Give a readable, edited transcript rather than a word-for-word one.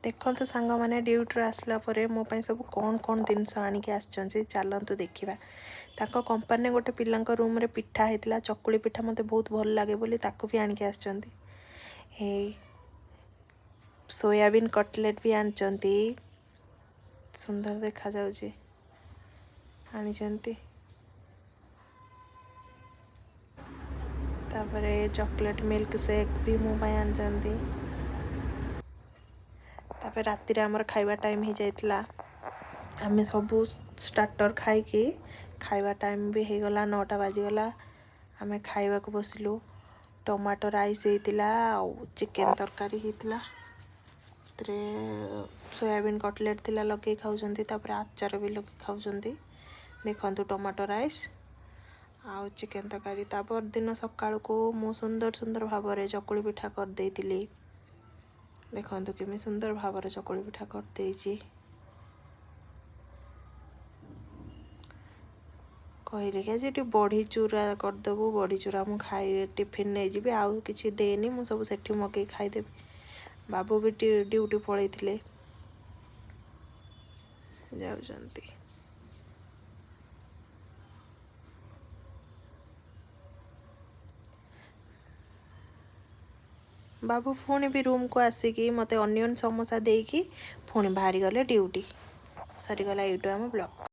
देखो सांग मैंने ड्यूटी आसला मो सब कौन कौन जिनस आणिक आसछन्ति चलतु देखा ताको कंपनी गोटे पिला रूम रे पिठा होता चकुली पिठा मते बहुत भल लगे बोली ताको भी आणिक आसछन्ति। हे सोयाबीन कटलेट भी आनछन्ति सुंदर देखा जाउछि आनिछन्ति। तापरे चॉकलेट मिल्क शेक भी मो पाई आनछन्ति। तापर राति रे हमर खाइबा टाइम ही जाइतला आमे सबू स्टार्टर खाइकी खाइबा टाइम भी हो गला 9टा बाजीगला आमे खाइबा को बसिलु। टमाटो राइस होइतिला आउ चिकन तरकारी होइतिला तरे सोयाबीन कटलेट थिला लगे खाउछन्ति तापर आचार भी लगे खाउछन्ति देखंतु टमाटो राइस आउ चिकन तरकारी। तापर दिन सकाळ को मो सुंदर सुंदर भाबरे चकुली पिठा कर देइतिली देखंतु केमि सुंदर भाबरे चकुली पिठा कर देइछि। कहले कि जे बड़ी चूरा करदेबू बड़ी चूरा मु खाई टिफिन नहीं जी आउ किसी देनी मु सब सेठी मगे खाईदेवी। बाबू भी ड्यूटी पलैथिले जाउछन्ति। बाबू पुणी भी रूम को आसिकी मते अनियन समोसा देकी पुणी बाहरी गले ड्यूटी। सरीगला YouTube blog.